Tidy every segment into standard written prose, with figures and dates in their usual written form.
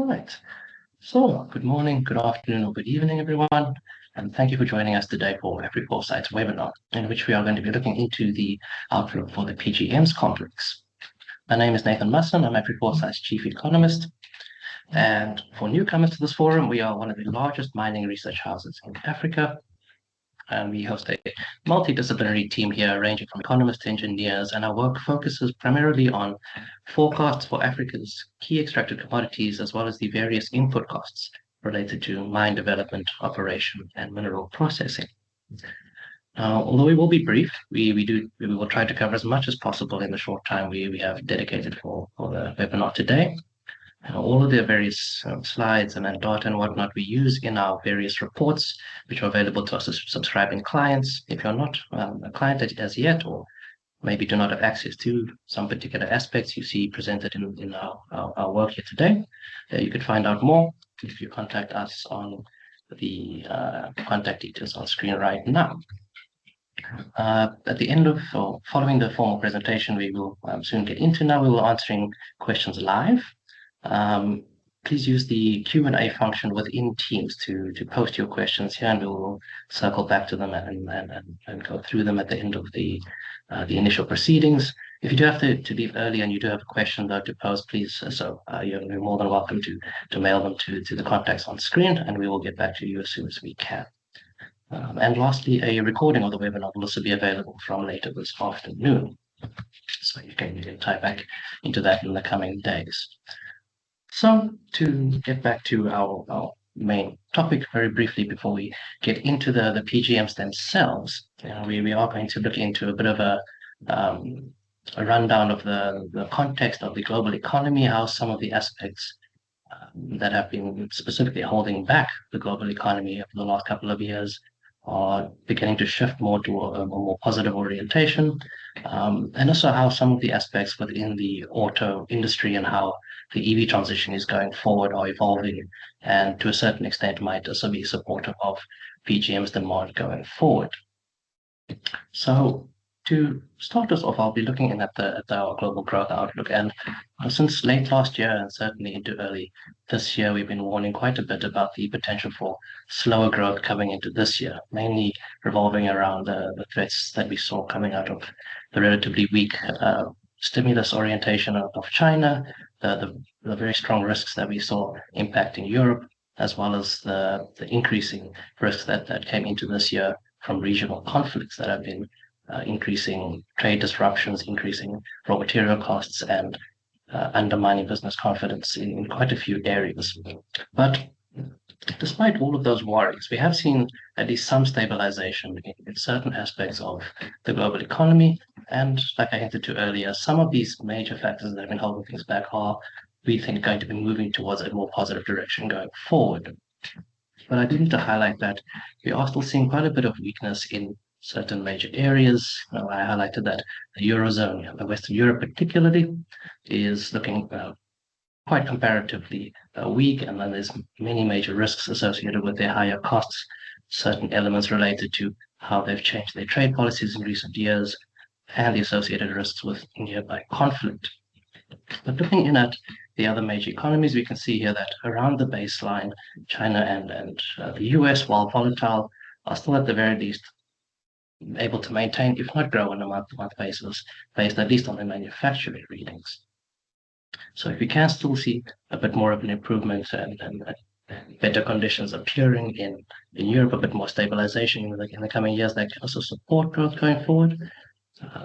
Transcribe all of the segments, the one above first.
Right. So, good morning, good afternoon, or good evening, everyone. And thank you for joining us today for Afriforesight's webinar, in which we are going to be looking into the outlook for the PGMs complex. My name is Nathan Musson. I'm Afriforesight's chief economist. And for newcomers to this forum, we are one of the largest mining research houses in Africa. And we host a multidisciplinary team here, ranging from economists to engineers, and our work focuses primarily on forecasts for Africa's key extracted commodities, as well as the various input costs related to mine development, operation, and mineral processing. Although we will be brief, we will try to cover as much as possible in the short time we have dedicated for the webinar today. All of the various slides and data and whatnot we use in our various reports, which are available to us as subscribing clients. If you're not a client as yet, or maybe do not have access to some particular aspects you see presented in our work here today, you could find out more if you contact us on the contact details on screen right now. At the end of, or following the formal presentation we will soon get into now, we will answering questions live. Please use the Q&A function within Teams to post your questions here, and we will circle back to them and go through them at the end of the initial proceedings. If you do have to leave early and you do have a question though to pose, please, you're more than welcome to mail them to the contacts on screen, and we will get back to you as soon as we can. And lastly, a recording of the webinar will also be available from later this afternoon, so you can type back into that in the coming days. So to get back to our main topic very briefly before we get into the PGMs themselves, we are going to look into a bit of a rundown of the context of the global economy, how some of the aspects that have been specifically holding back the global economy over the last couple of years are beginning to shift more to a more positive orientation, and also how some of the aspects within the auto industry and how the EV transition is going forward are evolving, and to a certain extent might also be supportive of PGM's demand going forward. So to start us off, I'll be looking in at our global growth outlook. And since late last year and certainly into early this year, we've been warning quite a bit about the potential for slower growth coming into this year, mainly revolving around the threats that we saw coming out of the relatively weak stimulus orientation of China, the very strong risks that we saw impacting Europe, as well as the increasing risks that came into this year from regional conflicts that have been increasing trade disruptions, increasing raw material costs, and undermining business confidence in quite a few areas. But despite all of those worries, we have seen at least some stabilization in certain aspects of the global economy. And like I hinted to earlier, some of these major factors that have been holding things back are, we think, going to be moving towards a more positive direction going forward. But I do need to highlight that we are still seeing quite a bit of weakness in certain major areas. I highlighted that the Eurozone, Western Europe particularly, is looking quite comparatively weak, and then there's many major risks associated with their higher costs, certain elements related to how they've changed their trade policies in recent years, and the associated risks with nearby conflict. But looking in at the other major economies, we can see here that around the baseline, China and the US, while volatile, are still at the very least able to maintain, if not grow on a month-to-month basis, based at least on the manufacturing readings. So if we can still see a bit more of an improvement and better conditions appearing in Europe, a bit more stabilization in the coming years, that can also support growth going forward.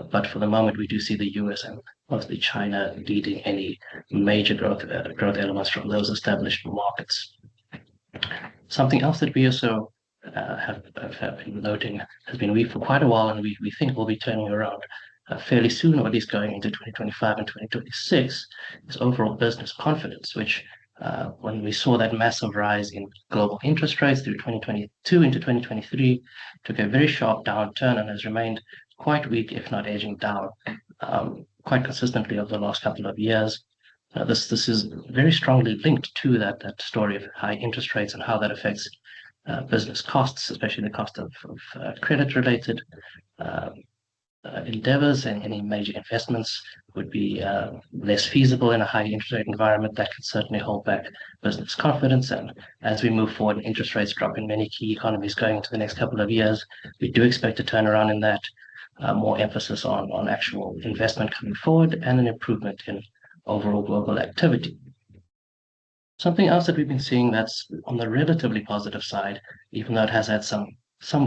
But for the moment, we do see the US and mostly China leading any major growth elements from those established markets. Something else that we also have been noting has been weak for quite a while, and we think will be turning around fairly soon, or at least going into 2025 and 2026, is overall business confidence, which when we saw that massive rise in global interest rates through 2022 into 2023, took a very sharp downturn and has remained quite weak, if not edging down, quite consistently over the last couple of years. This is very strongly linked to that story of high interest rates and how that affects business costs, especially the cost of credit-related endeavors and any major investments would be less feasible in a high interest rate environment. That could certainly hold back business confidence. And as we move forward and interest rates drop in many key economies going into the next couple of years, we do expect a turnaround in that, more emphasis on actual investment coming forward and an improvement in overall global activity. Something else that we've been seeing that's on the relatively positive side, even though it has had some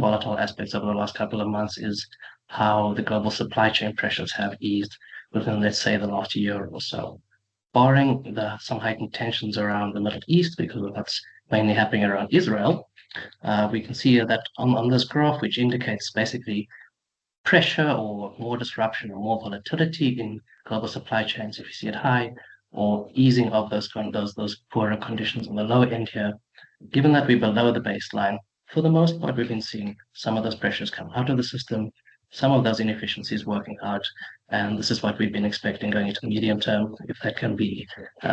volatile aspects over the last couple of months, is how the global supply chain pressures have eased within, let's say, the last year or so. Barring some heightened tensions around the Middle East, because of what's mainly happening around Israel, we can see that on this graph, which indicates basically pressure or more disruption or more volatility in global supply chains, if you see it high, or easing of those poorer conditions on the lower end here, given that we're below the baseline, for the most part, we've been seeing some of those pressures come out of the system, some of those inefficiencies working out, and this is what we've been expecting going into the medium term. If that can be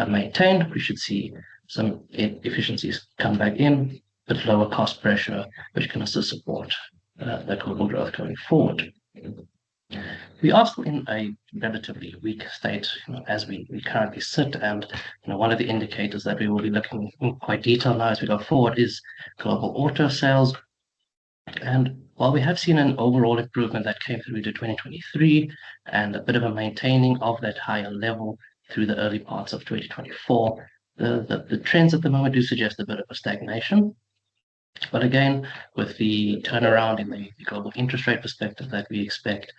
maintained, we should see some efficiencies come back in, but lower cost pressure, which can also support the global growth going forward. We are still in a relatively weak state, as we currently sit, and one of the indicators that we will be looking in quite detail now as we go forward is global auto sales. And while we have seen an overall improvement that came through to 2023 and a bit of a maintaining of that higher level through the early parts of 2024, the trends at the moment do suggest a bit of a stagnation. But again, with the turnaround in the global interest rate perspective that we expect,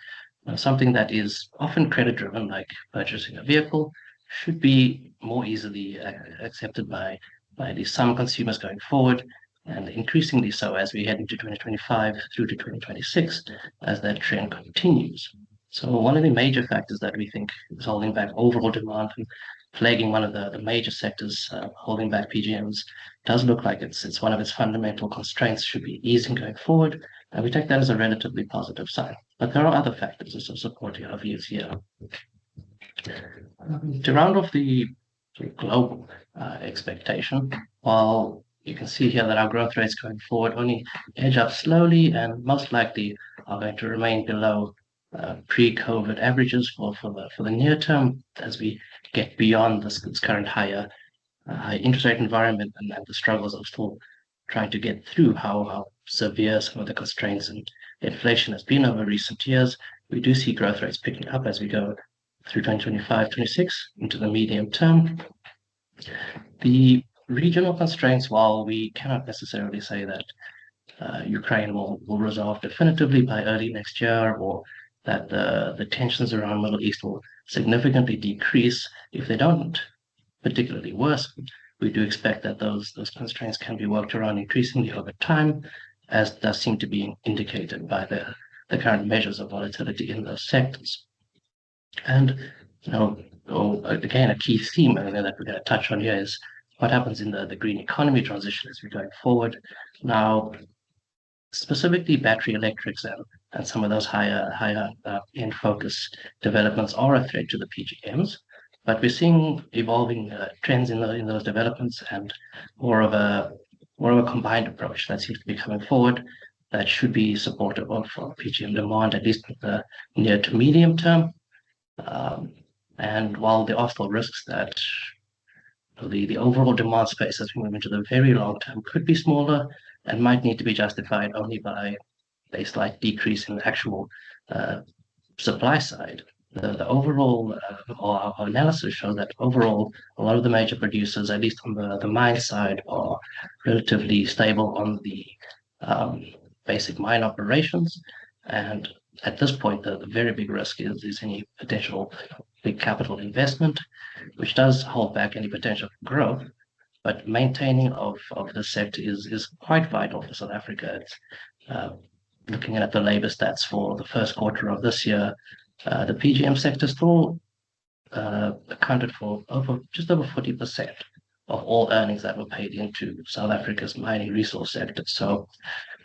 something that is often credit driven, like purchasing a vehicle, should be more easily accepted by at least some consumers going forward, and increasingly so as we head into 2025 through to 2026, as that trend continues. So one of the major factors that we think is holding back overall demand and plaguing one of the major sectors holding back PGMs does look like it's one of its fundamental constraints should be easing going forward, and we take that as a relatively positive sign. But there are other factors also supporting our views here. To round off the global expectation, while you can see here that our growth rates going forward only edge up slowly and most likely are going to remain below pre-COVID averages for the near term as we get beyond this current high interest rate environment and the struggles of still trying to get through how severe some of the constraints and inflation has been over recent years. We do see growth rates picking up as we go through 2025-26 into the medium term. The regional constraints, while we cannot necessarily say that Ukraine will resolve definitively by early next year, or that the tensions around Middle East will significantly decrease, if they don't particularly worsen, we do expect that those constraints can be worked around increasingly over time, as does seem to be indicated by the current measures of volatility in those sectors. And again, a key theme that we're going to touch on here is what happens in the green economy transition as we're going forward. Now, specifically battery electrics and some of those higher end focus developments are a threat to the PGMs, but we're seeing evolving trends in those developments and more of a combined approach that seems to be coming forward that should be supportive of PGM demand, at least in the near to medium term. And while there are still risks that the overall demand space as we move into the very long term could be smaller and might need to be justified only by a slight decrease in the actual supply side, the overall our analysis shows that overall a lot of the major producers, at least on the mine side, are relatively stable on the basic mine operations. And at this point, the very big risk is any potential big capital investment, which does hold back any potential growth. But maintaining of the sector is quite vital for South Africa. It's, looking at the labor stats for the first quarter of this year, the PGM sector still accounted for just over 40% of all earnings that were paid into South Africa's mining resource sector. So,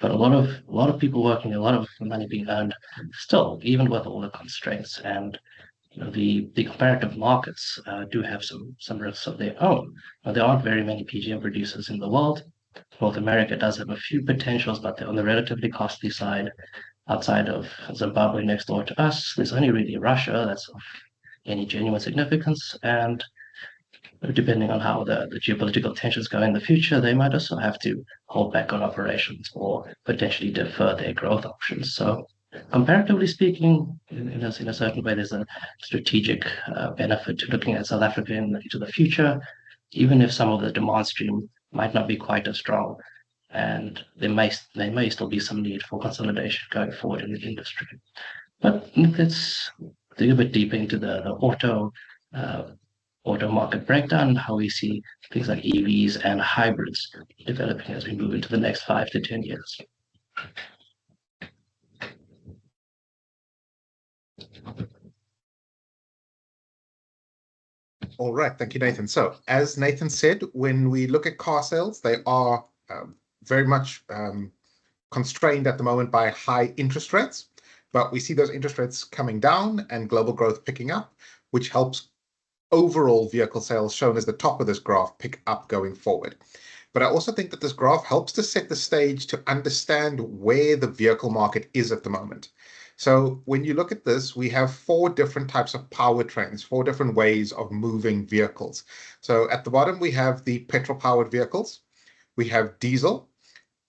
but a lot of people working, a lot of money being earned still, even with all the constraints. And the comparative markets do have some risks of their own. Now, there aren't very many PGM producers in the world. North America does have a few potentials, but they're on the relatively costly side. outside of Zimbabwe next door to us. There's only really Russia that's of any genuine significance. And depending on how the geopolitical tensions go in the future, they might also have to hold back on operations or potentially defer their growth options. So, comparatively speaking, in a certain way, there's a strategic benefit to looking at South Africa into the future, even if some of the demand stream might not be quite as strong. And there may still be some need for consolidation going forward in the industry. But let's dig a bit deeper into the uh, auto market breakdown, how we see things like EVs and hybrids developing as we move into the next 5 to 10 years. All right, thank you, Nathan. So, as Nathan said, when we look at car sales, they are very much constrained at the moment by high interest rates, but we see those interest rates coming down and global growth picking up, which helps overall vehicle sales, shown as the top of this graph, pick up going forward. But I also think that this graph helps to set the stage to understand where the vehicle market is at the moment. So when you look at this, we have 4 different types of powertrains, 4 different ways of moving vehicles. So at the bottom, we have the petrol-powered vehicles. We have diesel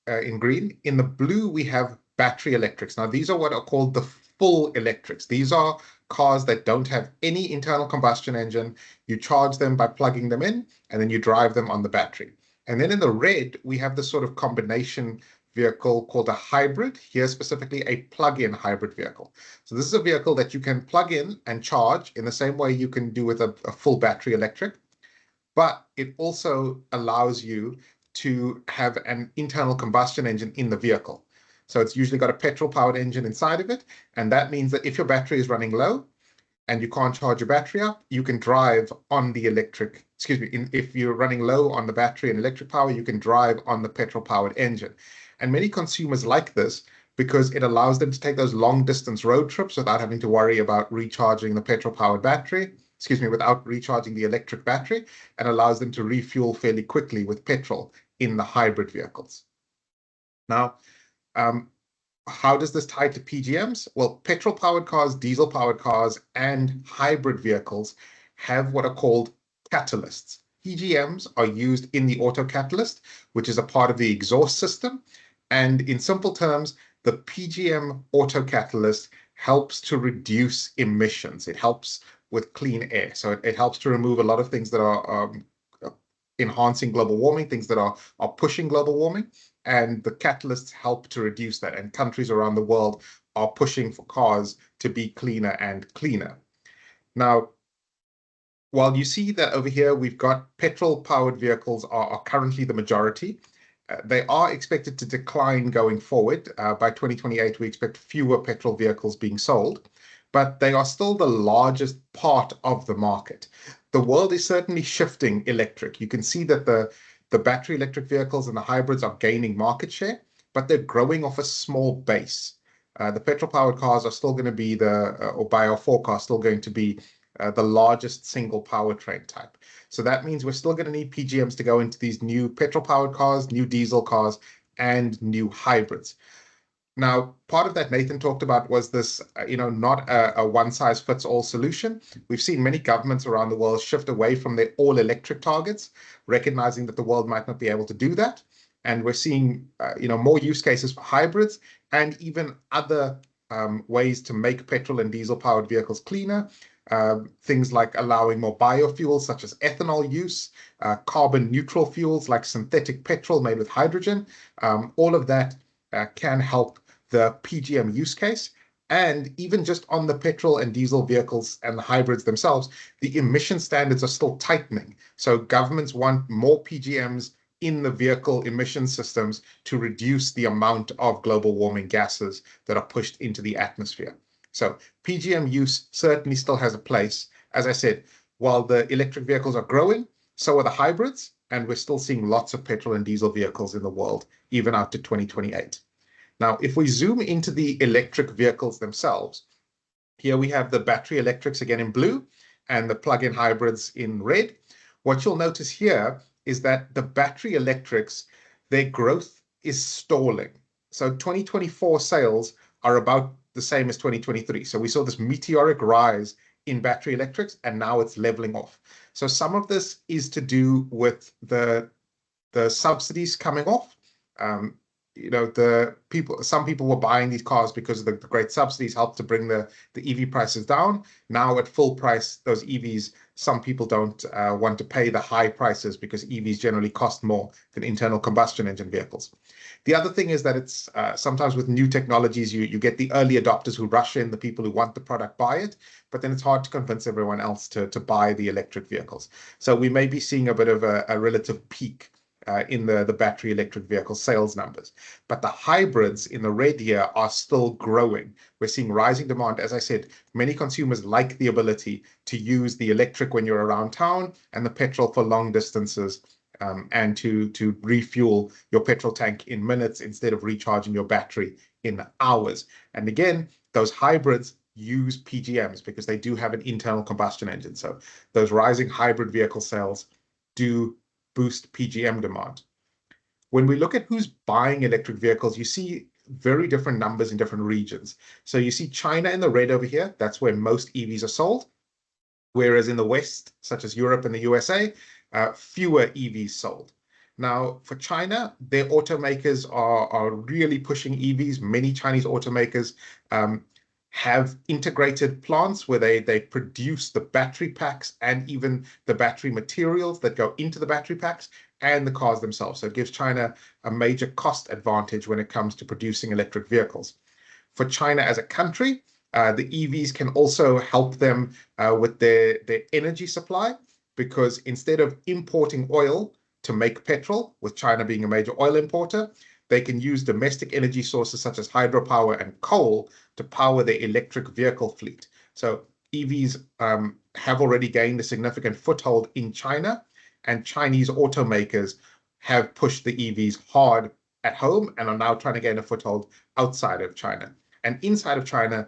in green. In the blue, we have battery electrics. Now, these are what are called the full electrics. These are cars that don't have any internal combustion engine. You charge them by plugging them in, and then you drive them on the battery. And then in the red, we have this sort of combination vehicle called a hybrid, here specifically a plug-in hybrid vehicle. So this is a vehicle that you can plug in and charge in the same way you can do with a full battery electric, but it also allows you to have an internal combustion engine in the vehicle. So it's usually got a petrol-powered engine inside of it, and that means that if your battery is running low, and you can't charge your battery up, you can drive on the electric, if you're running low on the battery and electric power, you can drive on the petrol-powered engine. And many consumers like this because it allows them to take those long distance road trips without having to worry about recharging the petrol-powered battery, without recharging the electric battery, and allows them to refuel fairly quickly with petrol in the hybrid vehicles. Now, how does this tie to PGMs? Well, petrol-powered cars, diesel-powered cars, and hybrid vehicles have what are called catalysts. PGMs are used in the auto catalyst, which is a part of the exhaust system. And in simple terms, the PGM auto catalyst helps to reduce emissions. It helps with clean air. So it helps to remove a lot of things that are enhancing global warming, things that are pushing global warming. And the catalysts help to reduce that. And countries around the world are pushing for cars to be cleaner and cleaner. Now, while you see that over here, we've got petrol-powered vehicles are currently the majority. They are expected to decline going forward. By 2028, we expect fewer petrol vehicles being sold, but they are still the largest part of the market. The world is certainly shifting electric. You can see that the battery electric vehicles and the hybrids are gaining market share, but they're growing off a small base. The petrol-powered cars are still going to be or by our forecast, still going to be the largest single powertrain type. So that means we're still going to need PGMs to go into these new petrol-powered cars, new diesel cars, and new hybrids. Now, part of that Nathan talked about was this, not a one-size-fits-all solution. We've seen many governments around the world shift away from their all-electric targets, recognizing that the world might not be able to do that. And we're seeing, more use cases for hybrids and even other ways to make petrol and diesel-powered vehicles cleaner. Things like allowing more biofuels, such as ethanol use, carbon-neutral fuels like synthetic petrol made with hydrogen. All of that can help the PGM use case. And even just on the petrol and diesel vehicles and the hybrids themselves, the emission standards are still tightening. So governments want more PGMs in the vehicle emission systems to reduce the amount of global warming gases that are pushed into the atmosphere. So PGM use certainly still has a place. As I said, while the electric vehicles are growing, so are the hybrids, and we're still seeing lots of petrol and diesel vehicles in the world, even out to 2028. Now, if we zoom into the electric vehicles themselves, here we have the battery electrics again in blue and the plug-in hybrids in red. What you'll notice here is that the battery electrics, their growth is stalling. So 2024 sales are about the same as 2023. So we saw this meteoric rise in battery electrics, and now it's leveling off. So some of this is to do with the subsidies coming off. Some people were buying these cars because of the great subsidies helped to bring the EV prices down. Now at full price, those EVs, some people don't want to pay the high prices because EVs generally cost more than internal combustion engine vehicles. The other thing is that it's sometimes with new technologies, you get the early adopters who rush in, the people who want the product buy it, but then it's hard to convince everyone else to buy the electric vehicles. So we may be seeing a bit of a relative peak in the battery electric vehicle sales numbers. But the hybrids in the red here are still growing. We're seeing rising demand. As I said, many consumers like the ability to use the electric when you're around town and the petrol for long distances, and to refuel your petrol tank in minutes instead of recharging your battery in hours. And again, those hybrids use PGMs because they do have an internal combustion engine. So those rising hybrid vehicle sales do boost PGM demand. When we look at who's buying electric vehicles, you see very different numbers in different regions. So you see China in the red over here, that's where most EVs are sold. Whereas in the West, such as Europe and the USA, fewer EVs sold. Now, for China, their automakers are really pushing EVs. Many Chinese automakers have integrated plants where they produce the battery packs and even the battery materials that go into the battery packs and the cars themselves. So it gives China a major cost advantage when it comes to producing electric vehicles. For China as a country, the EVs can also help them with their energy supply, because instead of importing oil to make petrol, with China being a major oil importer, they can use domestic energy sources such as hydropower and coal to power their electric vehicle fleet. So EVs have already gained a significant foothold in China, and Chinese automakers have pushed the EVs hard at home and are now trying to gain a foothold outside of China. And inside of China,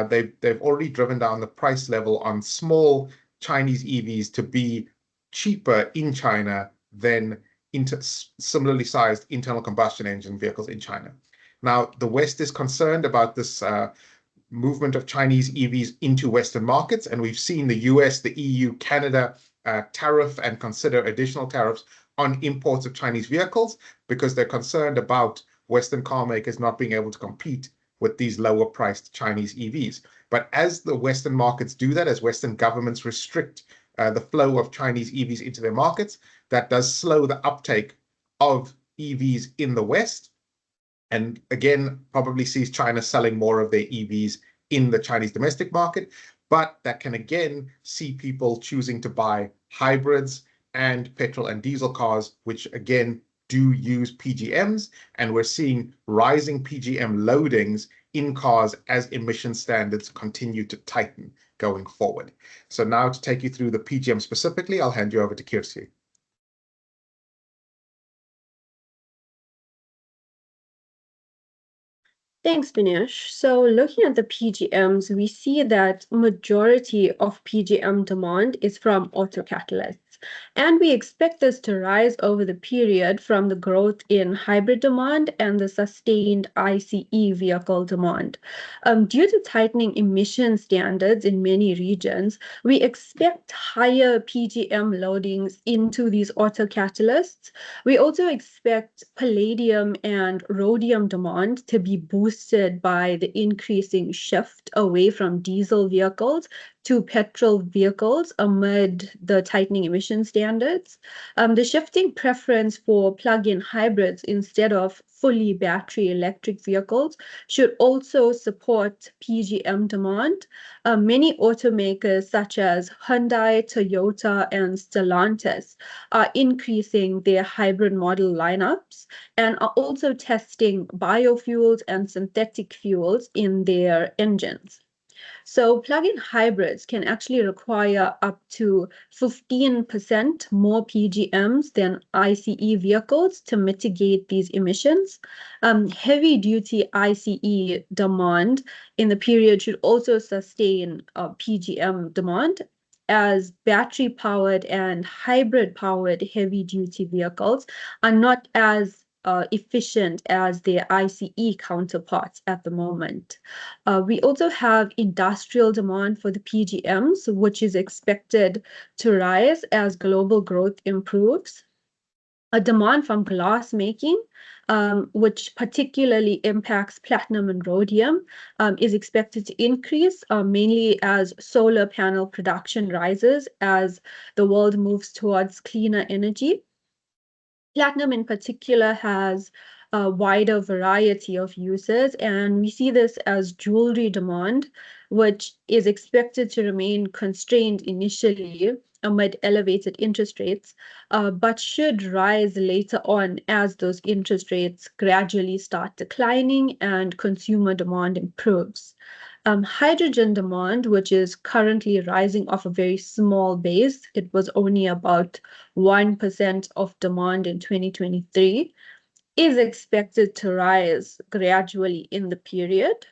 they've already driven down the price level on small Chinese EVs to be cheaper in China than similarly sized internal combustion engine vehicles in China. Now, the West is concerned about this movement of Chinese EVs into Western markets, and we've seen the US, the EU, Canada tariff and consider additional tariffs on imports of Chinese vehicles because they're concerned about Western car makers not being able to compete with these lower priced Chinese EVs. But as the Western markets do that, as Western governments restrict the flow of Chinese EVs into their markets, that does slow the uptake of EVs in the West. And again, probably sees China selling more of their EVs in the Chinese domestic market. But that can again see people choosing to buy hybrids and petrol and diesel cars, which again do use PGMs. And we're seeing rising PGM loadings in cars as emission standards continue to tighten going forward. So now to take you through the PGM specifically, I'll hand you over to Kirsi. Thanks, Vinesh. So looking at the PGMs, we see that majority of PGM demand is from autocatalysts. And we expect this to rise over the period from the growth in hybrid demand and the sustained ICE vehicle demand. Due to tightening emission standards in many regions, we expect higher PGM loadings into these autocatalysts. We also expect palladium and rhodium demand to be boosted by the increasing shift away from diesel vehicles to petrol vehicles amid the tightening emission standards. The shifting preference for plug-in hybrids instead of fully battery electric vehicles should also support PGM demand. Many automakers such as Hyundai, Toyota, and Stellantis are increasing their hybrid model lineups and are also testing biofuels and synthetic fuels in their engines. So plug-in hybrids can actually require up to 15% more PGMs than ICE vehicles to mitigate these emissions. Heavy-duty ICE demand in the period should also sustain PGM demand, as battery-powered and hybrid-powered heavy-duty vehicles are not as efficient as their ICE counterparts at the moment. We also have industrial demand for the PGMs, which is expected to rise as global growth improves. A demand from glass making, which particularly impacts platinum and rhodium, is expected to increase, mainly as solar panel production rises as the world moves towards cleaner energy. Platinum in particular has a wider variety of uses, and we see this as jewelry demand, which is expected to remain constrained initially amid elevated interest rates, but should rise later on as those interest rates gradually start declining and consumer demand improves. Hydrogen demand, which is currently rising off a very small base, it was only about 1% of demand in 2023, is expected to rise gradually in the period.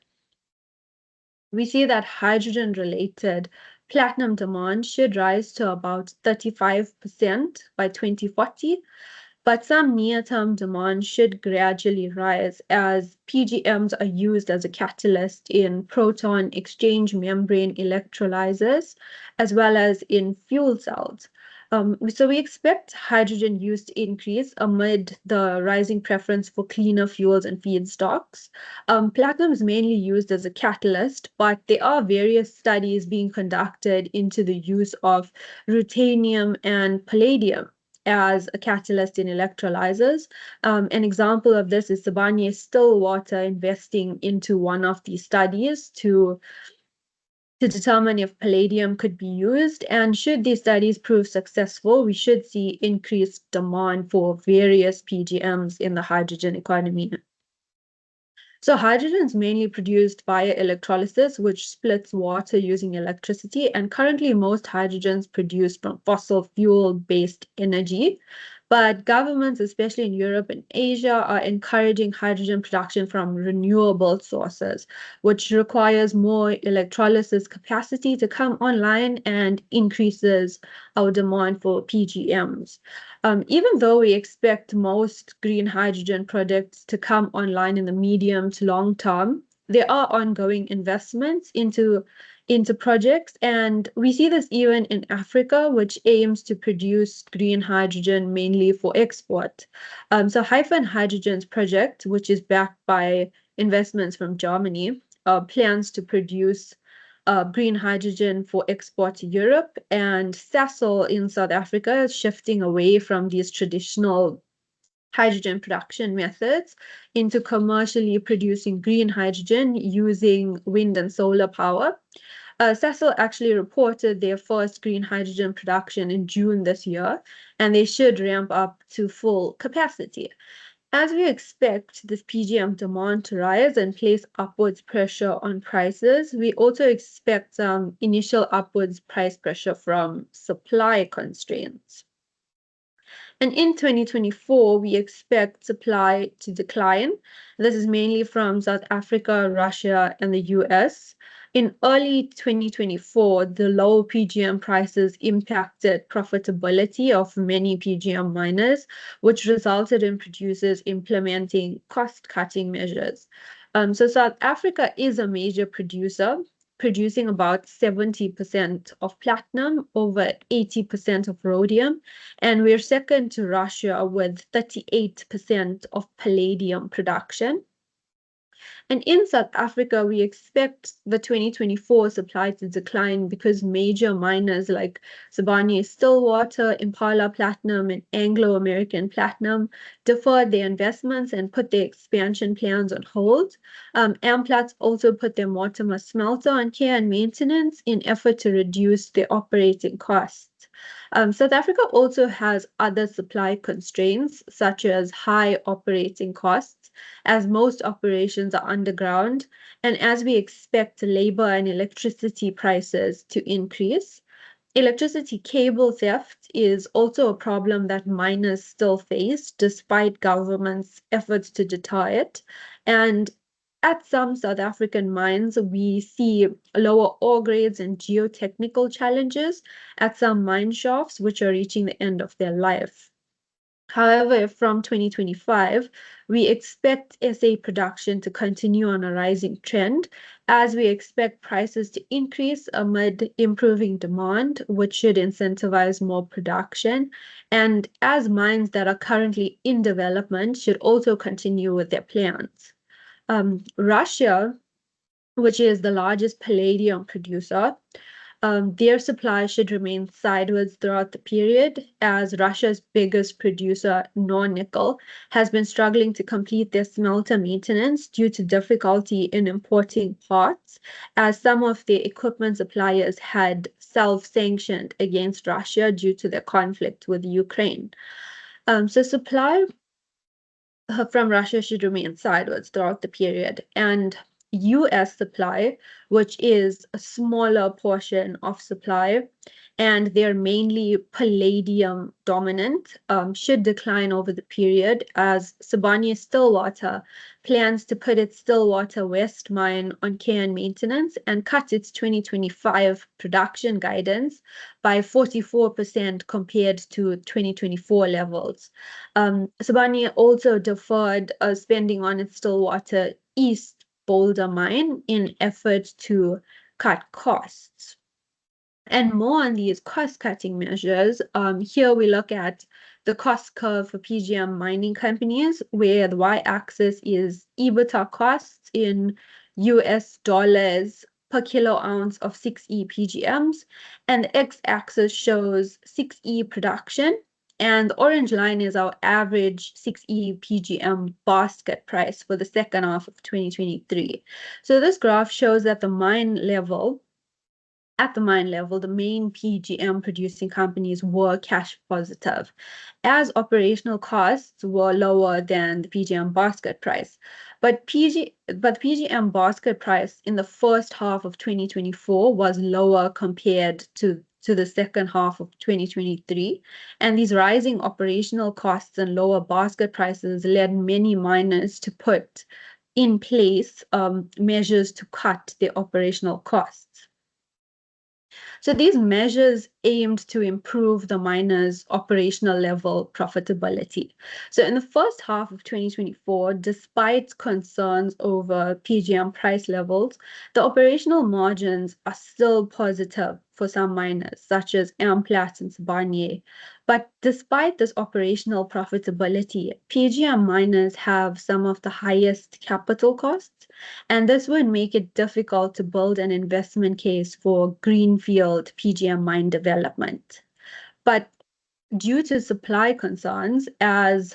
We see that hydrogen-related platinum demand should rise to about 35% by 2040, but some near-term demand should gradually rise as PGMs are used as a catalyst in proton exchange membrane electrolyzers, as well as in fuel cells. So we expect hydrogen use to increase amid the rising preference for cleaner fuels and feedstocks. Platinum is mainly used as a catalyst, but there are various studies being conducted into the use of ruthenium and palladium as a catalyst in electrolyzers. An example of this is Sibanye-Stillwater investing into one of these studies to determine if palladium could be used. And should these studies prove successful, we should see increased demand for various PGMs in the hydrogen economy. So hydrogen is mainly produced via electrolysis, which splits water using electricity. And currently, most hydrogen is produced from fossil fuel-based energy. But governments, especially in Europe and Asia, are encouraging hydrogen production from renewable sources, which requires more electrolysis capacity to come online and increases our demand for PGMs. Even though we expect most green hydrogen projects to come online in the medium to long term, there are ongoing investments into projects, and we see this even in Africa, which aims to produce green hydrogen mainly for export. So Hyphen Hydrogen's project, which is backed by investments from Germany, plans to produce green hydrogen for export to Europe, and Sasol in South Africa is shifting away from these traditional hydrogen production methods into commercially producing green hydrogen using wind and solar power. Sasol actually reported their first green hydrogen production in June this year, and they should ramp up to full capacity. As we expect this PGM demand to rise and place upwards pressure on prices, we also expect some initial upwards price pressure from supply constraints. And in 2024, we expect supply to decline. This is mainly from South Africa, Russia, and the US. In early 2024, the low PGM prices impacted profitability of many PGM miners, which resulted in producers implementing cost-cutting measures. So South Africa is a major producer, producing about 70% of platinum, over 80% of rhodium, and we're second to Russia with 38% of palladium production. And in South Africa, we expect the 2024 supply to decline because major miners like Sibanye-Stillwater, Impala Platinum, and Anglo American Platinum deferred their investments and put their expansion plans on hold. Amplats also put their Mortimer smelter on care and maintenance in effort to reduce their operating costs. South Africa also has other supply constraints, such as high operating costs, as most operations are underground, and as we expect labor and electricity prices to increase. Electricity cable theft is also a problem that miners still face, despite governments' efforts to deter it. And at some South African mines, we see lower ore grades and geotechnical challenges at some mine shafts, which are reaching the end of their life. However, from 2025, we expect SA production to continue on a rising trend as we expect prices to increase amid improving demand, which should incentivize more production, and as mines that are currently in development should also continue with their plans. Russia, which is the largest palladium producer, their supply should remain sideways throughout the period, as Russia's biggest producer, Nornickel, has been struggling to complete their smelter maintenance due to difficulty in importing parts, as some of the equipment suppliers had self-sanctioned against Russia due to their conflict with Ukraine. So supply from Russia should remain sideways throughout the period. And US supply, which is a smaller portion of supply, and they're mainly palladium dominant, should decline over the period as Sibanye-Stillwater plans to put its Stillwater West mine on care and maintenance and cut its 2025 production guidance by 44% compared to 2024 levels. Sibanye also deferred spending on its Stillwater East Boulder mine in effort to cut costs. And more on these cost-cutting measures, here we look at the cost curve for PGM mining companies, where the y-axis is EBITDA costs in US dollars per kilo ounce of 6E PGMs, and the x-axis shows 6E production, and the orange line is our average 6E PGM basket price for the second half of 2023. So this graph shows that at the mine level, the main PGM producing companies were cash positive, as operational costs were lower than the PGM basket price. But the PGM basket price in the first half of 2024 was lower compared to the second half of 2023. And these rising operational costs and lower basket prices led many miners to put in place measures to cut their operational costs. So these measures aimed to improve the miners' operational level profitability. So in the first half of 2024, despite concerns over PGM price levels, the operational margins are still positive for some miners, such as Amplats and Sibanye. But despite this operational profitability, PGM miners have some of the highest capital costs, and this would make it difficult to build an investment case for greenfield PGM mine development. But due to supply concerns, as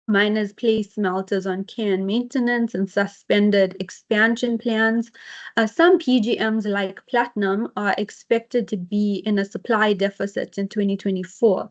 miners placed smelters on care and maintenance and suspended expansion plans, some PGMs like platinum are expected to be in a supply deficit in 2024.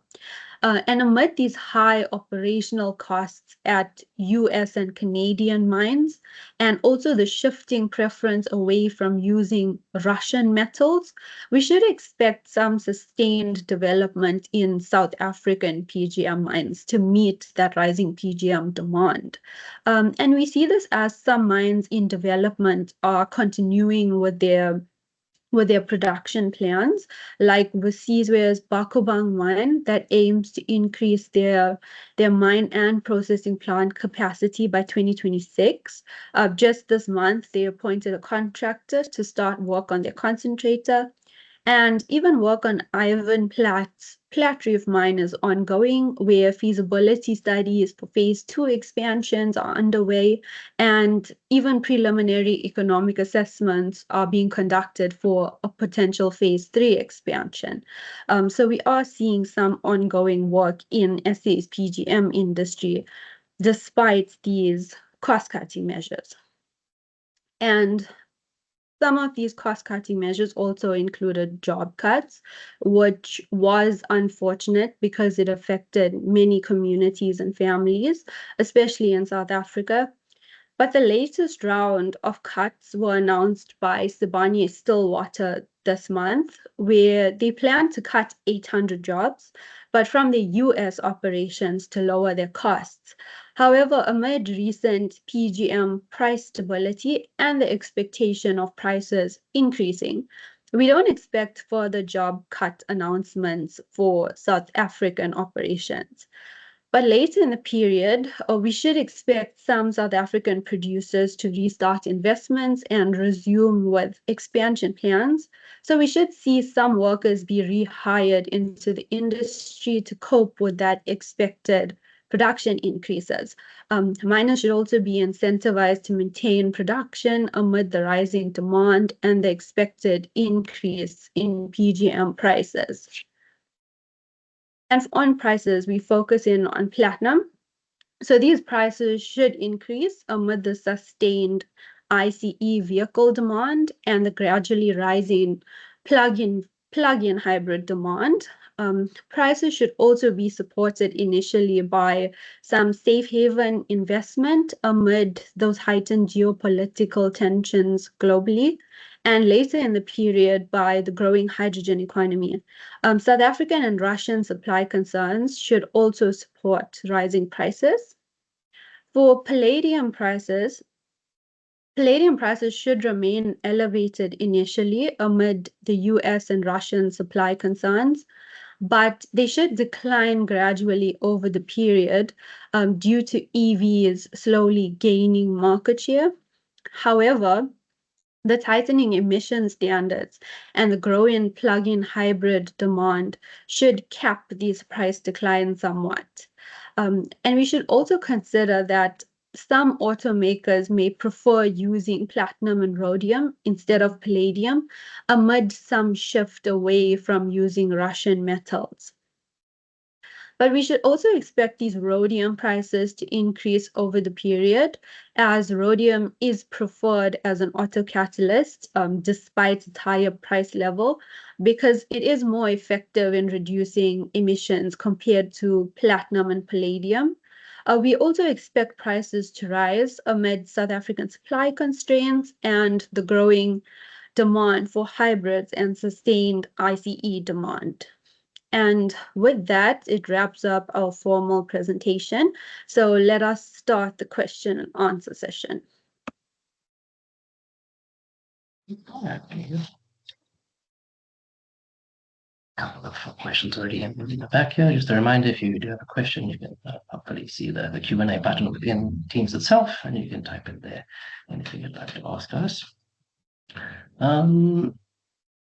And amid these high operational costs at US and Canadian mines, and also the shifting preference away from using Russian metals, we should expect some sustained development in South African PGM mines to meet that rising PGM demand. And we see this as some mines in development are continuing with their production plans, like Sizwe's Bakobang mine that aims to increase their mine and processing plant capacity by 2026. Just this month, they appointed a contractor to start work on their concentrator. And even work on Ivan Plat's Platreef mine is ongoing, where feasibility studies for phase 2 expansions are underway, and even preliminary economic assessments are being conducted for a potential phase 3 expansion. So we are seeing some ongoing work in SA's PGM industry, despite these cost-cutting measures. And some of these cost-cutting measures also included job cuts, which was unfortunate because it affected many communities and families, especially in South Africa. But the latest round of cuts were announced by Sibanye-Stillwater this month, where they plan to cut 800 jobs, but from the US operations to lower their costs. However, amid recent PGM price stability and the expectation of prices increasing, we don't expect further job cut announcements for South African operations. But later in the period, we should expect some South African producers to restart investments and resume with expansion plans. So we should see some workers be rehired into the industry to cope with that expected production increases. Miners should also be incentivized to maintain production amid the rising demand and the expected increase in PGM prices. And on prices, we focus in on platinum. So these prices should increase amid the sustained ICE vehicle demand and the gradually rising plug-in hybrid demand. Prices should also be supported initially by some safe haven investment amid those heightened geopolitical tensions globally, and later in the period by the growing hydrogen economy. South African and Russian supply concerns should also support rising prices. For palladium prices should remain elevated initially amid the US and Russian supply concerns, but they should decline gradually over the period due to EVs slowly gaining market share. However, the tightening emission standards and the growing plug-in hybrid demand should cap these price declines somewhat. And we should also consider that some automakers may prefer using platinum and rhodium instead of palladium amid some shift away from using Russian metals. But we should also expect these rhodium prices to increase over the period, as rhodium is preferred as an autocatalyst despite its higher price level, because it is more effective in reducing emissions compared to platinum and palladium. We also expect prices to rise amid South African supply constraints and the growing demand for hybrids and sustained ICE demand. And with that, it wraps up our formal presentation. So let us start the question and answer session. A couple of questions already in the back here. Just a reminder, if you do have a question, you can hopefully see the Q&A button within Teams itself, and you can type in there anything you'd like to ask us.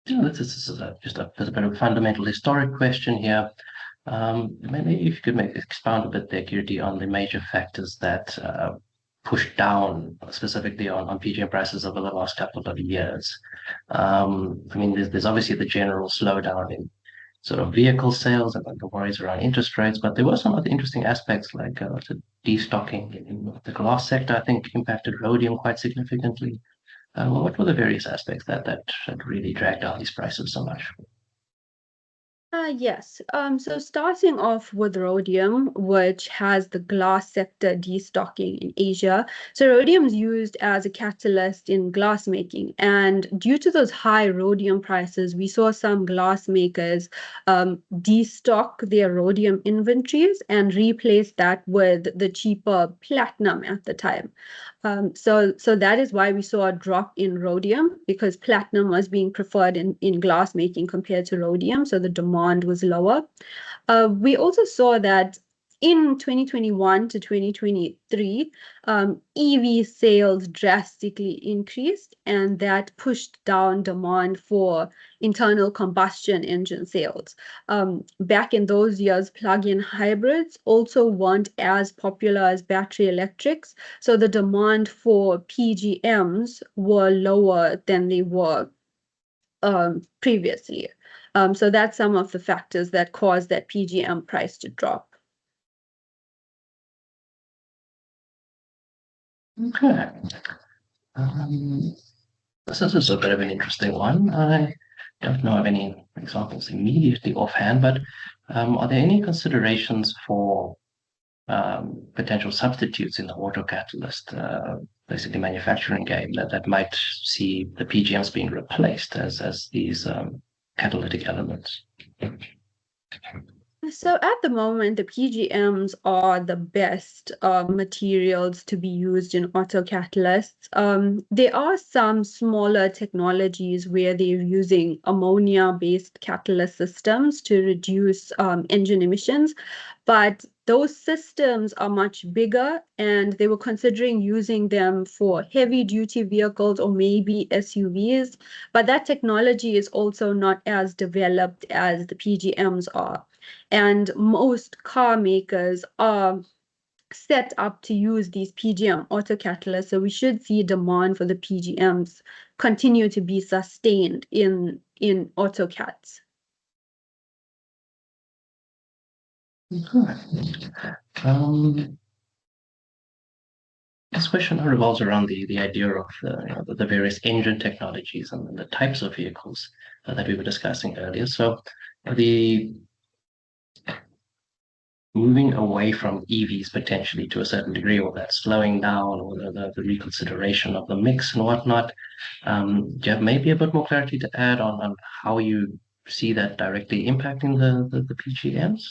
This is just a bit of a fundamental historic question here. Maybe if you could expound a bit there, Kirti, on the major factors that pushed down specifically on PGM prices over the last couple of years. I mean, there's obviously the general slowdown in sort of vehicle sales and the worries around interest rates, but there were some other interesting aspects like the destocking in the glass sector, I think, impacted rhodium quite significantly. What were the various aspects that really dragged down these prices so much? Yes. So starting off with rhodium, which has the glass sector destocking in Asia. So rhodium is used as a catalyst in glass making. And due to those high rhodium prices, we saw some glass makers destock their rhodium inventories and replace that with the cheaper platinum at the time. So that is why we saw a drop in rhodium, because platinum was being preferred in glass making compared to rhodium, so the demand was lower. We also saw that in 2021 to 2023, EV sales drastically increased, and that pushed down demand for internal combustion engine sales. Back in those years, plug-in hybrids also weren't as popular as battery electrics, so the demand for PGMs were lower than they were previously. So that's some of the factors that caused that PGM price to drop. Okay. This is a bit of an interesting one. I don't know of any examples immediately offhand, but are there any considerations for potential substitutes in the autocatalyst, basically manufacturing game that might see the PGMs being replaced as these catalytic elements? So at the moment, the PGMs are the best materials to be used in autocatalysts. There are some smaller technologies where they're using ammonia-based catalyst systems to reduce engine emissions, but those systems are much bigger, and they were considering using them for heavy-duty vehicles or maybe SUVs, but that technology is also not as developed as the PGMs are. And most car makers are set up to use these PGM autocatalysts, so we should see demand for the PGMs continue to be sustained in autocats. This question revolves around the idea of the various engine technologies and the types of vehicles that we were discussing earlier. So the moving away from EVs potentially to a certain degree, or that slowing down, or the reconsideration of the mix and whatnot. Do you have maybe a bit more clarity to add on how you see that directly impacting the PGMs?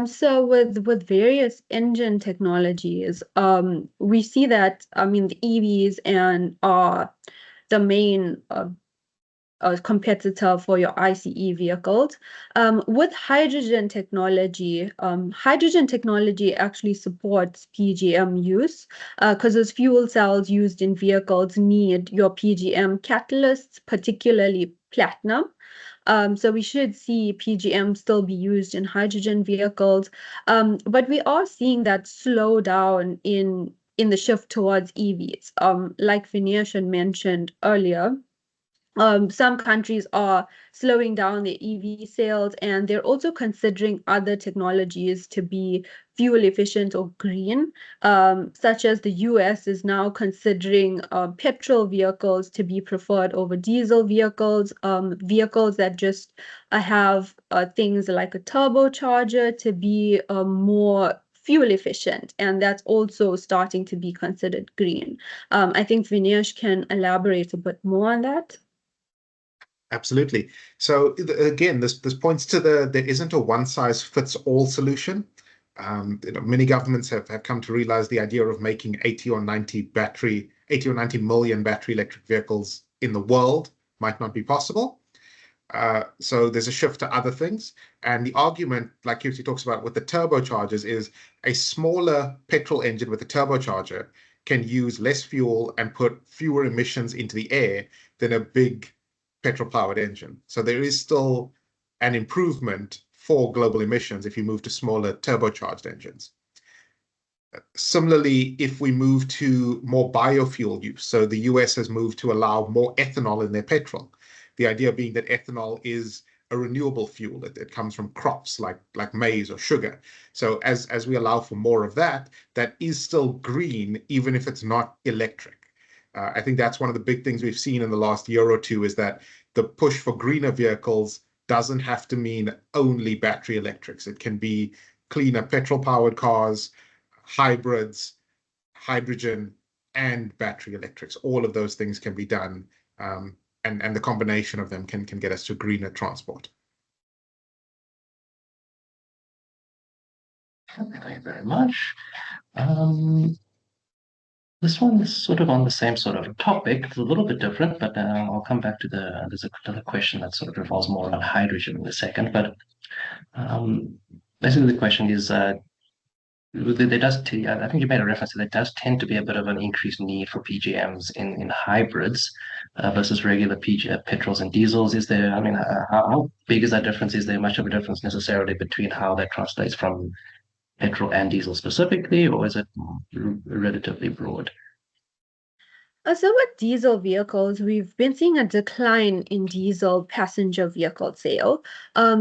So with various engine technologies, we see that, I mean, the EVs and are the main competitor for your ICE vehicles. With hydrogen technology actually supports PGM use because those fuel cells used in vehicles need your PGM catalysts, particularly platinum. So we should see PGM still be used in hydrogen vehicles, but we are seeing that slow down in the shift towards EVs. Like Vinesh mentioned earlier, some countries are slowing down their EV sales, and they're also considering other technologies to be fuel efficient or green, such as the US is now considering petrol vehicles to be preferred over diesel vehicles, vehicles that just have things like a turbocharger to be more fuel efficient, and that's also starting to be considered green. I think Vinesh can elaborate a bit more on that. Absolutely. So again, this points to there isn't a one size fits all solution. Many governments have come to realize the idea of making 80 or 90 million battery electric vehicles in the world might not be possible. So there's a shift to other things. And the argument, like Kirti talks about with the turbochargers, is a smaller petrol engine with a turbocharger can use less fuel and put fewer emissions into the air than a big petrol-powered engine. So there is still an improvement for global emissions if you move to smaller turbocharged engines. Similarly, if we move to more biofuel use, so the US has moved to allow more ethanol in their petrol. The idea being that ethanol is a renewable fuel. It comes from crops like maize or sugar. So as we allow for more of that, that is still green, even if it's not electric. I think that's one of the big things we've seen in the last year or two, is that the push for greener vehicles doesn't have to mean only battery electrics. It can be cleaner petrol-powered cars, hybrids, hydrogen, and battery electrics. All of those things can be done, and the combination of them can get us to greener transport. Thank you very much. This one is sort of on the same sort of topic. It's a little bit different, but I'll come back to there's another question that sort of revolves more around hydrogen in a second. But basically the question is, I think you made a reference to there does tend to be a bit of an increased need for PGMs in hybrids versus regular petrols and diesels. Is there, I mean, how big is that difference? Is there much of a difference necessarily between how that translates from petrol and diesel specifically, or is it relatively broad? So with diesel vehicles, we've been seeing a decline in diesel passenger vehicle sale.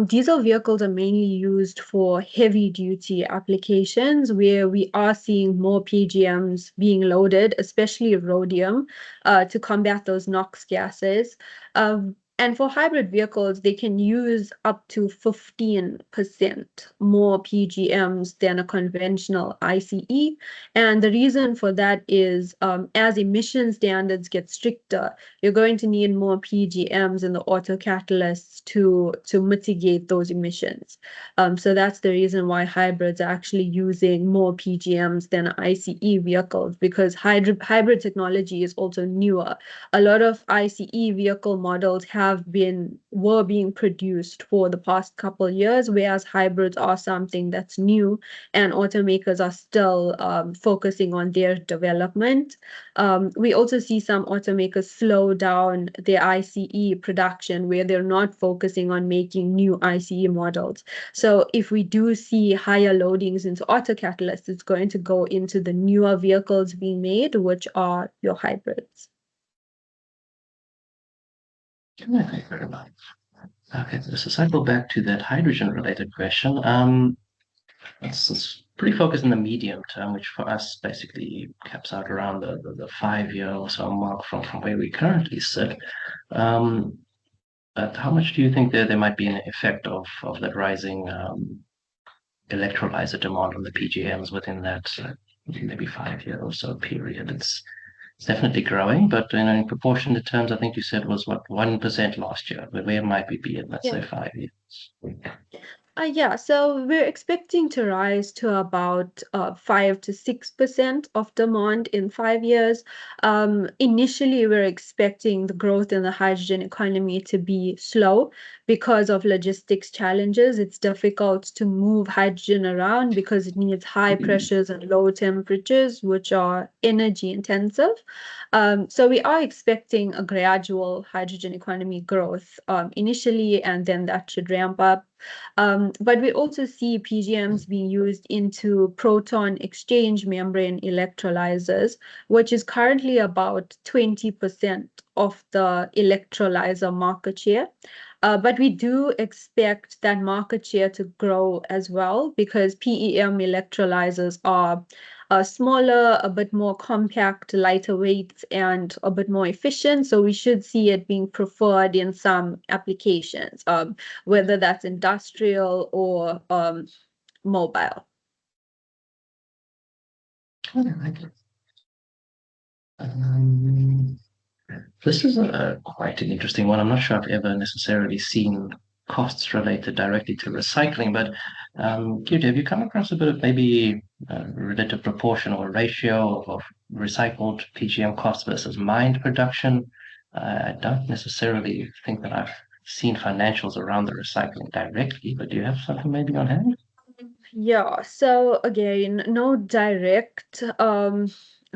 Diesel vehicles are mainly used for heavy-duty applications where we are seeing more PGMs being loaded, especially rhodium, to combat those NOx gases. And for hybrid vehicles, they can use up to 15% more PGMs than a conventional ICE. And the reason for that is as emission standards get stricter, you're going to need more PGMs in the autocatalysts to mitigate those emissions. So that's the reason why hybrids are actually using more PGMs than ICE vehicles, because hybrid technology is also newer. A lot of ICE vehicle models have were being produced for the past couple years, whereas hybrids are something that's new, and automakers are still focusing on their development. We also see some automakers slow down their ICE production, where they're not focusing on making new ICE models. So if we do see higher loadings into autocatalysts, it's going to go into the newer vehicles being made, which are your hybrids. Thank you very much. Okay, so cycle back to that hydrogen-related question. It's pretty focused in the medium term, which for us basically caps out around the 5-year or so mark from where we currently sit. But how much do you think there might be an effect of that rising electrolyzer demand on the PGMs within that maybe 5-year or so period? It's definitely growing, but in proportionate terms, I think you said was what 1% last year. But where might we be in, let's say, 5 years? Yeah, so we're expecting to rise to about 5 to 6% of demand in 5 years. Initially, we're expecting the growth in the hydrogen economy to be slow because of logistics challenges. It's difficult to move hydrogen around because it needs high pressures and low temperatures, which are energy intensive. So we are expecting a gradual hydrogen economy growth initially, and then that should ramp up. But we also see PGMs being used into proton exchange membrane electrolyzers, which is currently about 20% of the electrolyzer market share. But we do expect that market share to grow as well, because PEM electrolyzers are smaller, a bit more compact, lighter weight, and a bit more efficient. So we should see it being preferred in some applications, whether that's industrial or mobile. This is quite an interesting one. I'm not sure I've ever necessarily seen costs related directly to recycling, but Kirti, have you come across a bit of maybe relative proportion or ratio of recycled PGM costs versus mined production? I don't necessarily think that I've seen financials around the recycling directly, but do you have something maybe on hand? Yeah, so again, no direct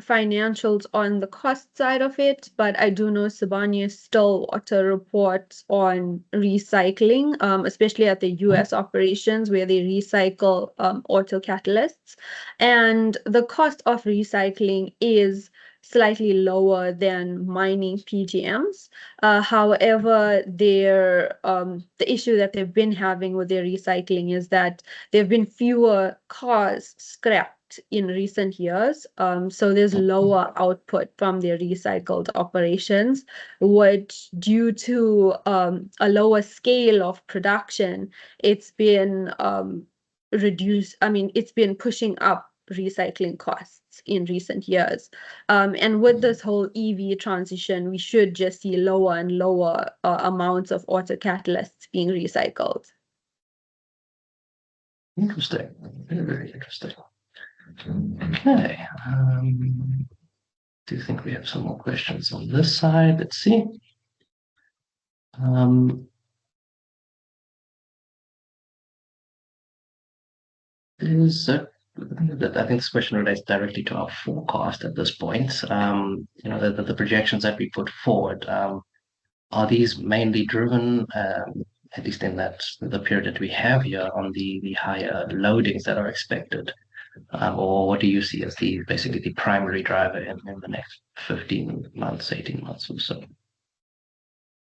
financials on the cost side of it, but I do know Sibanye Stillwater reports on recycling, especially at the US operations where they recycle auto catalysts. And the cost of recycling is slightly lower than mining PGMs. However, the issue that they've been having with their recycling is that there have been fewer cars scrapped in recent years. So there's lower output from their recycled operations, which due to a lower scale of production, it's been reduced. I mean, it's been pushing up recycling costs in recent years. And with this whole EV transition, we should just see lower and lower amounts of auto catalysts being recycled. Interesting. Very, very interesting. Okay. Do you think we have some more questions on this side? Let's see. I think this question relates directly to our forecast at this point. The projections that we put forward, are these mainly driven, at least in the period that we have here, on the higher loadings that are expected? Or what do you see as basically the primary driver in the next 15 months, 18 months or so?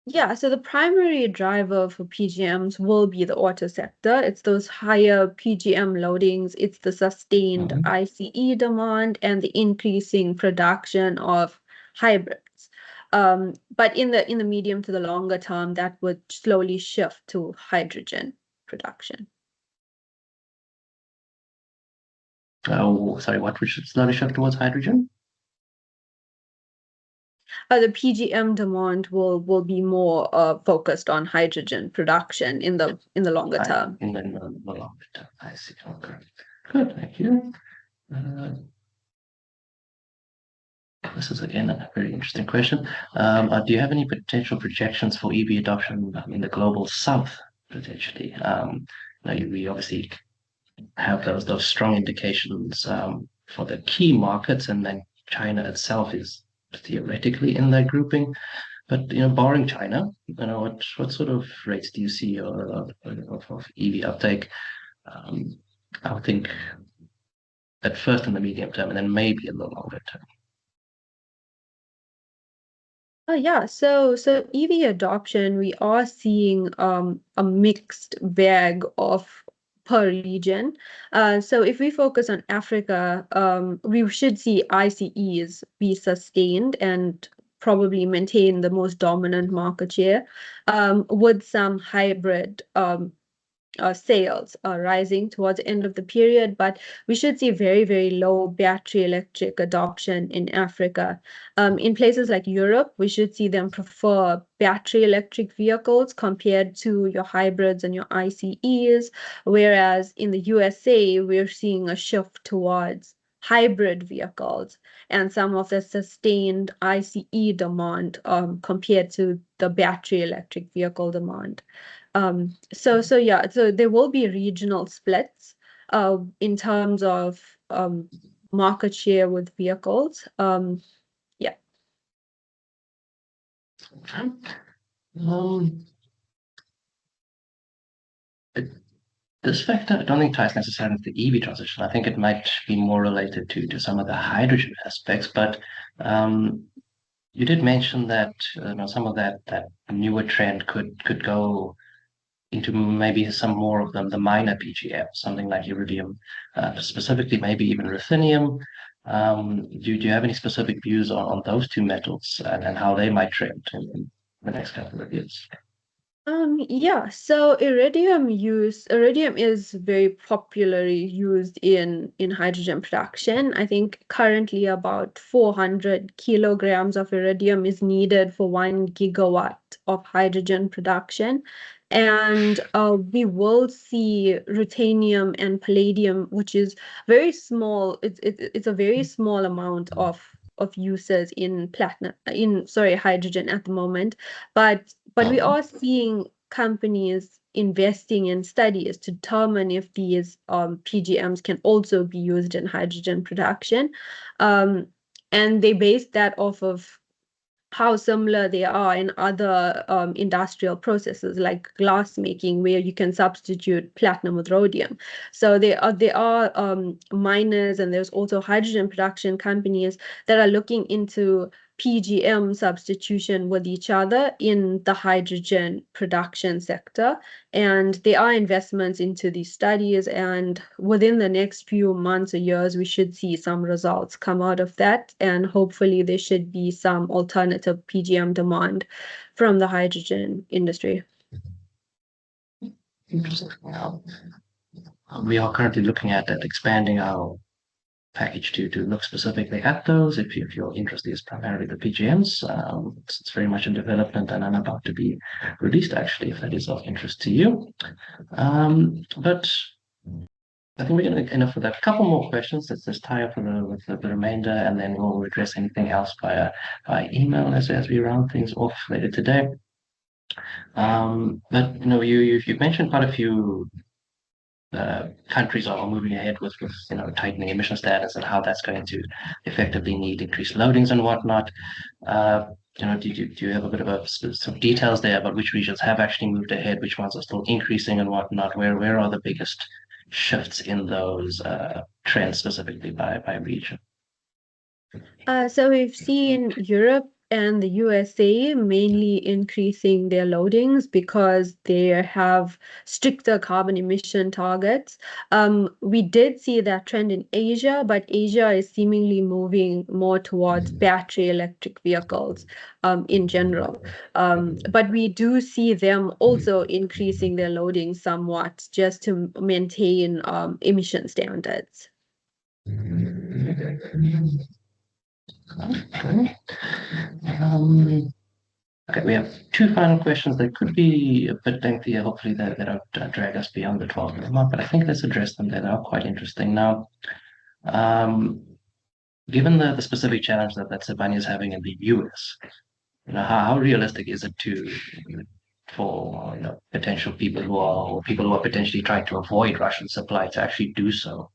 Yeah, so the primary driver for PGMs will be the auto sector. It's those higher PGM loadings, it's the sustained ICE demand, and the increasing production of hybrids. But in the medium to the longer term, that would slowly shift to hydrogen production. Oh, sorry, what we should slowly shift towards hydrogen? The PGM demand will be more focused on hydrogen production in the longer term. In the longer term, I see. Okay, good, thank you. This is again a very interesting question. Do you have any potential projections for EV adoption in the global south, potentially? We obviously have those strong indications for the key markets, and then China itself is theoretically in that grouping. But barring China, what sort of rates do you see of EV uptake? I would think at first in the medium term, and then maybe a little longer term. Oh yeah, so EV adoption, we are seeing a mixed bag of per region. So if we focus on Africa, we should see ICEs be sustained and probably maintain the most dominant market share, with some hybrid sales rising towards the end of the period, but we should see very, very low battery electric adoption in Africa. In places like Europe, we should see them prefer battery electric vehicles compared to your hybrids and your ICEs, whereas in the USA, we're seeing a shift towards hybrid vehicles and some of the sustained ICE demand compared to the battery electric vehicle demand. So yeah, so there will be regional splits in terms of market share with vehicles. Yeah. Um, this factor, I don't think ties necessarily to the EV transition. I think it might be more related to some of the hydrogen aspects, but you did mention that some of that newer trend could go into maybe some more of the minor PGM, something like Rhodium, specifically maybe even ruthenium. Do you have any specific views on those two metals and how they might trend in the next couple of years? Yeah, so iridium is very popularly used in hydrogen production. I think currently about 400 kilograms of iridium is needed for 1 gigawatt of hydrogen production. And we will see ruthenium and palladium, which is very small. It's a very small amount of uses in hydrogen at the moment, but we are seeing companies investing in studies to determine if these PGMs can also be used in hydrogen production. And they base that off of how similar they are in other industrial processes like glass making, where you can substitute platinum with rhodium. So there are miners, and there's also hydrogen production companies that are looking into PGM substitution with each other in the hydrogen production sector. And there are investments into these studies, and within the next few months or years, we should see some results come out of that. And hopefully there should be some alternative PGM demand from the hydrogen industry. Interesting. We are currently looking at expanding our package to look specifically at those. If your interest is primarily the PGMs, it's very much in development and about to be released, actually, if that is of interest to you. But I think we're going to enough for that. A couple more questions. Let's just tie up with the remainder, and then we'll address anything else via email as we round things off later today. But you've mentioned quite a few countries are moving ahead with tightening emission standards and how that's going to effectively need increased loadings and whatnot. Do you have a bit of some details there about which regions have actually moved ahead, which ones are still increasing and whatnot? Where are the biggest shifts in those trends specifically by region? So we've seen Europe and the USA mainly increasing their loadings because they have stricter carbon emission targets. We did see that trend in Asia, but Asia is seemingly moving more towards battery electric vehicles in general. But we do see them also increasing their loading somewhat just to maintain emission standards. Okay, we have two final questions that could be a bit lengthier. Hopefully, they don't drag us beyond the 12-minute mark, but I think let's address them. They are quite interesting. Now, given the specific challenge that Sibanye is having in the US, how realistic is it for potential people who are potentially trying to avoid Russian supply to actually do so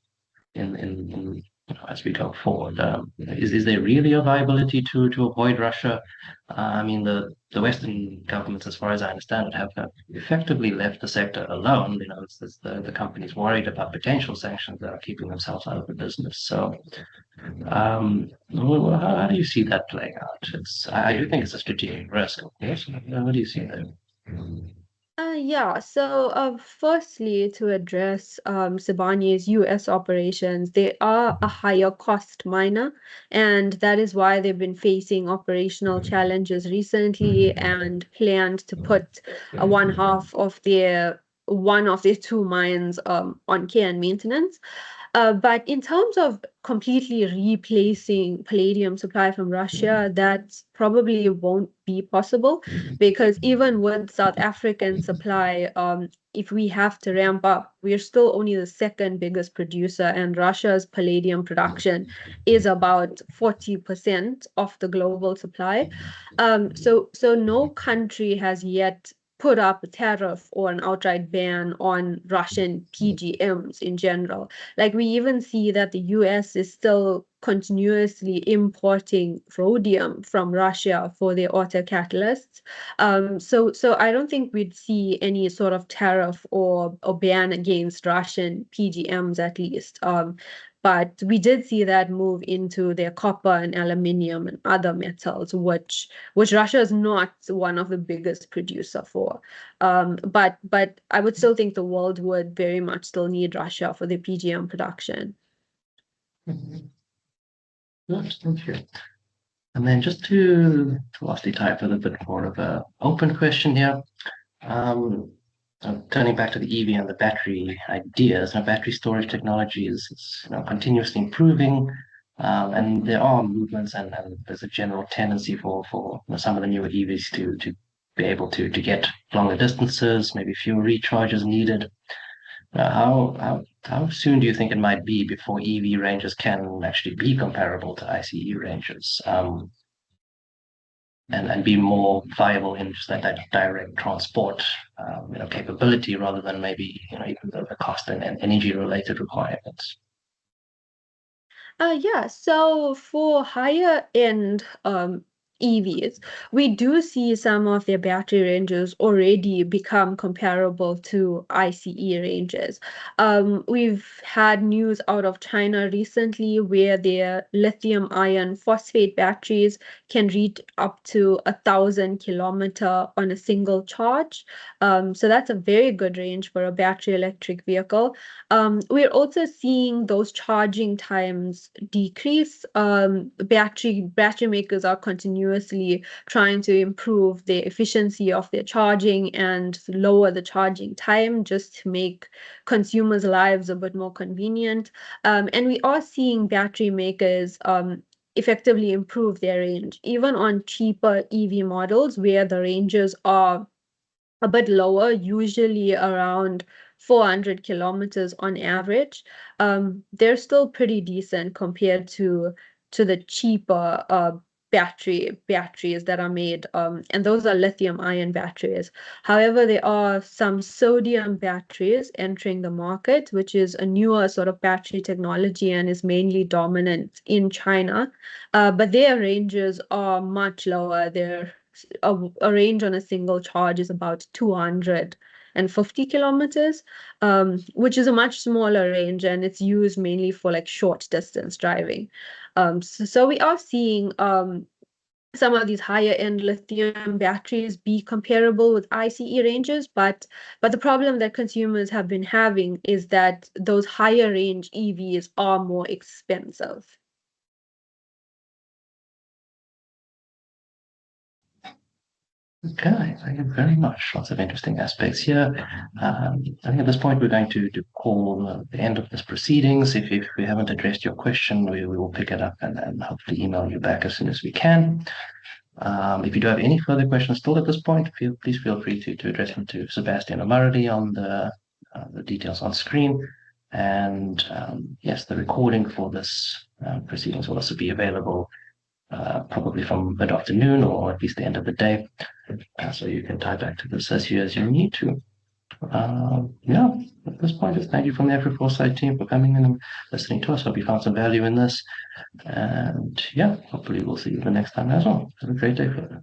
in as we go forward? Is there really a viability to avoid Russia? I mean, the Western governments, as far as I understand it, have effectively left the sector alone. It's the companies worried about potential sanctions that are keeping themselves out of the business. So, how do you see that playing out? I do think it's a strategic risk, of course. What do you see there? Yeah, so firstly, to address Sibany's US operations, they are a higher cost miner, and that is why they've been facing operational challenges recently and planned to put one of their two mines on care and maintenance. But in terms of completely replacing palladium supply from Russia, that probably won't be possible because even with South African supply, if we have to ramp up, we're still only the second biggest producer, and Russia's palladium production is about 40% of the global supply. So no country has yet put up a tariff or an outright ban on Russian PGMs in general. Like we even see that the US is still continuously importing rhodium from Russia for their auto catalysts. So I don't think we'd see any sort of tariff or ban against Russian PGMs at least. But we did see that move into their copper and aluminium and other metals, which Russia is not one of the biggest producer for. But I would still think the world would very much still need Russia for the PGM production. Yes, thank you. And then just to lastly tie up with a bit more of an open question here. Turning back to the EV and the battery ideas, battery storage technology is continuously improving, and there are movements and there's a general tendency for some of the newer EVs to be able to get longer distances, maybe fewer recharges needed. How soon do you think it might be before EV ranges can actually be comparable to ICE ranges? And be more viable in just that direct transport capability rather than maybe even the cost and energy related requirements. Yeah, so for higher end EVs, we do see some of their battery ranges already become comparable to ICE ranges. We've had news out of China recently where their lithium iron phosphate batteries can reach up to 1,000 kilometers on a single charge. So that's a very good range for a battery electric vehicle. We're also seeing those charging times decrease. Battery makers are continuously trying to improve the efficiency of their charging and lower the charging time just to make consumers' lives a bit more convenient. And we are seeing battery makers effectively improve their range, even on cheaper EV models where the ranges are a bit lower, usually around 400 kilometers on average. They're still pretty decent compared to the cheaper batteries that are made, and those are lithium ion batteries. However, there are some sodium batteries entering the market, which is a newer sort of battery technology and is mainly dominant in China. But their ranges are much lower. A range on a single charge is about 250 kilometers, which is a much smaller range, and it's used mainly for like short distance driving. So we are seeing some of these higher end lithium batteries be comparable with ICE ranges, but the problem that consumers have been having is that those higher range EVs are more expensive. Okay, thank you very much. Lots of interesting aspects here. I think at this point we're going to call the end of this proceedings. If we haven't addressed your question, we will pick it up and hopefully email you back as soon as we can. If you do have any further questions still at this point, please feel free to address them to Sebastian or Maradi on the details on screen. And yes, the recording for this proceedings will also be available probably from mid-afternoon or at least the end of the day. So you can tie back to this as you need to. Yeah, at this point, just thank you from the Afriforesight team for coming in and listening to us. Hope you found some value in this. And yeah, hopefully we'll see you the next time as well. Have a great day further.